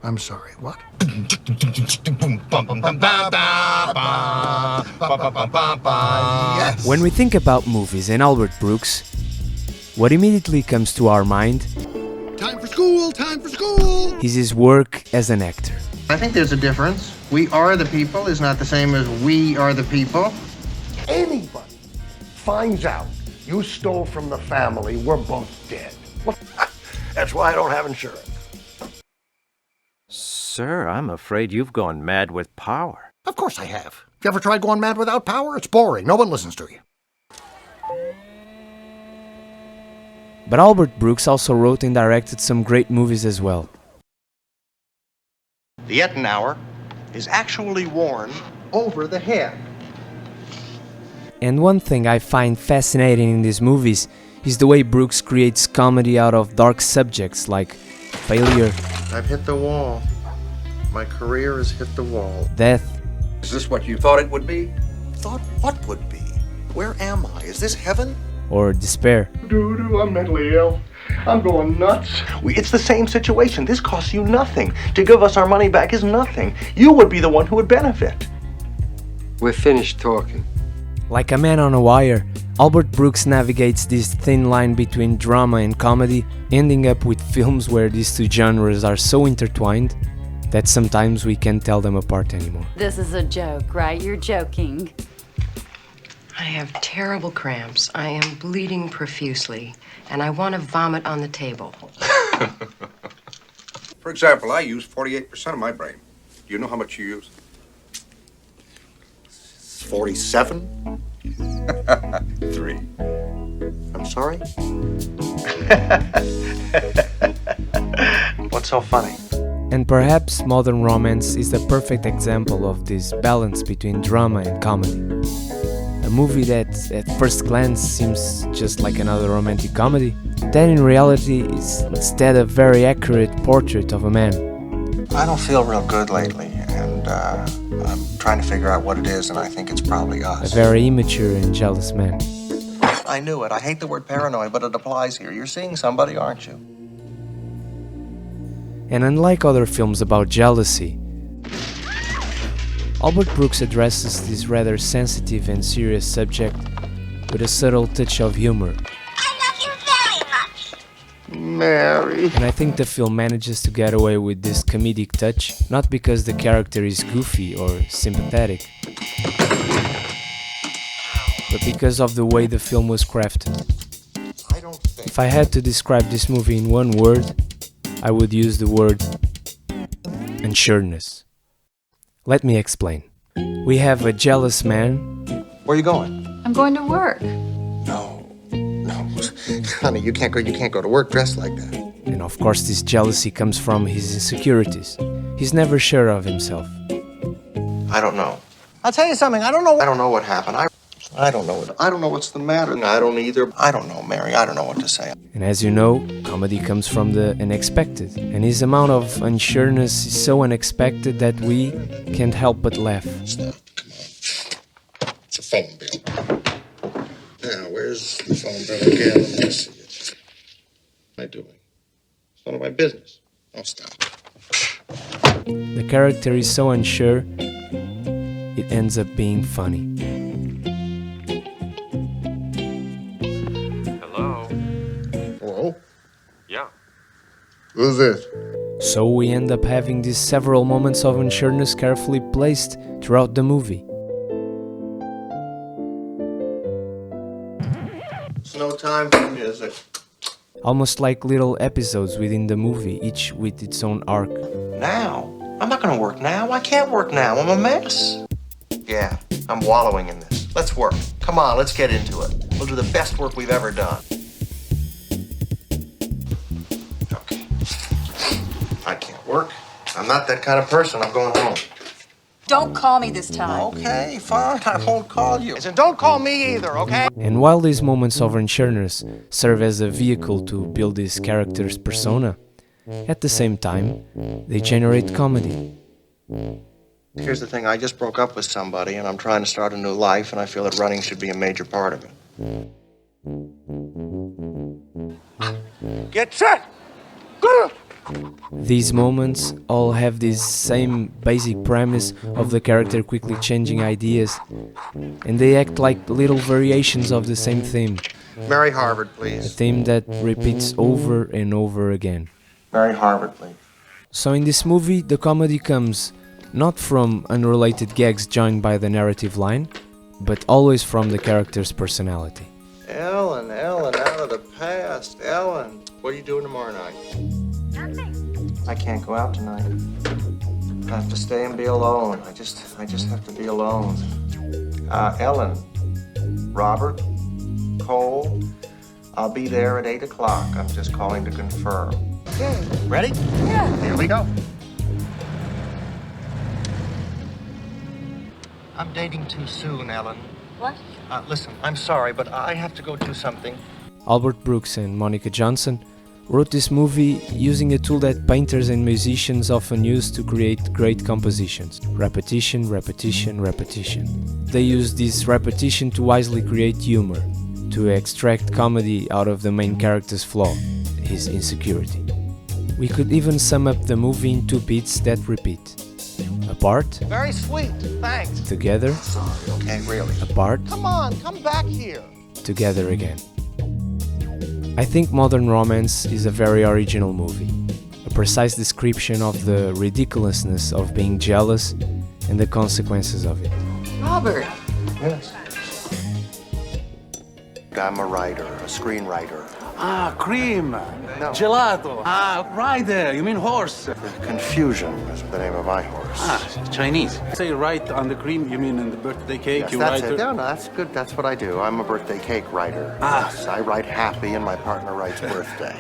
I'm sorry, what? Yes. When we think about movies and Albert Brooks, what immediately comes to our mind Time for school, time for school! is his work as an actor. I think there's a difference. We are the people is not the same as we are the people. Anybody finds out you stole from the family, we're both dead. That's why I don't have insurance. Sir, I'm afraid you've gone mad with power. Of course I have. You ever tried going mad without power? It's boring. No one listens to you. But Albert Brooks also wrote and directed some great movies as well. The Ettenauer is actually worn over the head. And one thing I find fascinating in these movies is the way Brooks creates comedy out of dark subjects like failure, I've hit the wall. My career has hit the wall. death, Is this what you thought it would be? Thought what would be? Where am I? Is this heaven? or despair. Doo-doo, I'm mentally ill. I'm going nuts. It's the same situation. This costs you nothing. To give us our money back is nothing. You would be the one who would benefit. We're finished talking. Like a man on a wire, Albert Brooks navigates this thin line between drama and comedy, ending up with films where these two genres are so intertwined that sometimes we can't tell them apart anymore. This is a joke, right? You're joking. I have terrible cramps. I am bleeding profusely, and I want to vomit on the table. For example, I use 48% of my brain. Do you know how much you use? 47? 3. I'm sorry? What's so funny? And perhaps Modern Romance is the perfect example of this balance between drama and comedy. A movie that at first glance seems just like another romantic comedy, that in reality is instead a very accurate portrait of a man. I don't feel real good lately, and I'm trying to figure out what it is, and I think it's probably A us. very immature and jealous man. I knew it. I hate the word paranoid, but it applies here. You're seeing somebody, aren't you? And unlike other films about jealousy, Albert Brooks addresses this rather sensitive and serious subject with a subtle touch of humor. Mary. And I think the film manages to get away with this comedic touch, not because the character is goofy or sympathetic, but because of the way the film was crafted. I don't think. If I had to describe this movie in one word, I would use the word unsureness. Let me explain. We have a jealous man. Where are you going? I'm going to work. No, honey, you can't go to work dressed like that. And of course this jealousy comes from his insecurities. He's never sure of himself. I don't know. I'll tell you something. I don't know what happened. I don't know what's the matter. I don't either. I don't know, Mary. I don't know what to say. And as you know, comedy comes from the unexpected. And his amount of unsureness is so unexpected that we can't help but laugh. Stop. Come on. It's a phone bill. Now, where's the phone bill again? Let me see it. What am I doing? It's none of my business. Oh, stop. The character is so unsure, it ends up being funny. Hello? Yeah. Who's this? So we end up having these several moments of unsureness carefully placed throughout the movie. It's no time for music. Almost like little episodes within the movie, each with its own arc. Now? I'm not gonna work now. I can't work now. I'm a mess. Yeah, I'm wallowing in this. Let's work. Come on, let's get into it. We'll do the best work we've ever done. Okay. I can't work. I'm not that kind of person. I'm going home. Don't call me this time. Okay, fine. I won't call you. And don't call me either, okay? And while these moments of unsureness serve as a vehicle to build this character's persona, at the same time, they generate comedy. Here's the thing. I just broke up with somebody, and I'm trying to start a new life, and I feel that running should be a major part of it. Get set! Go! These moments all have this same basic premise of the character quickly changing ideas, and they act like little variations of the same theme. Mary Harvard, A please. theme that repeats over and over again. Mary Harvard, please. So in this movie, the comedy comes not from unrelated gags joined by the narrative line, but always from the character's personality. Ellen, out of the past. Ellen, what are you doing tomorrow night? Nothing. I can't go out tonight. I have to stay and be alone. I just have to be alone. Ellen, Robert, Cole, I'll be there at 8 o'clock. I'm just calling to confirm. Okay, ready? Yeah. Here we go. I'm dating too soon, Ellen. What? Listen, I'm sorry, but I have to go do something. Albert Brooks and Monica Johnson wrote this movie using a tool that painters and musicians often use to create great compositions. Repetition, repetition, repetition. They use this repetition to wisely create humor, to extract comedy out of the main character's flaw, his insecurity. We could even sum up the movie in two beats that repeat. Apart, Very sweet, thanks. together, Okay, really. apart, Come on, come back here. together again. I think Modern Romance is a very original movie, a precise description of the ridiculousness of being jealous and the consequences of it. Robert. Yes. I'm a writer, a screenwriter. Ah, cream. No. Gelato. Ah, rider. You mean horse. Confusion is the name of my horse. Ah, Chinese. Say right on the cream, you mean in the birthday cake? Yes, You that's write it. No, that's good. That's what I do. I'm a birthday cake writer. Ah. Yes, I write happy and my partner writes birthday.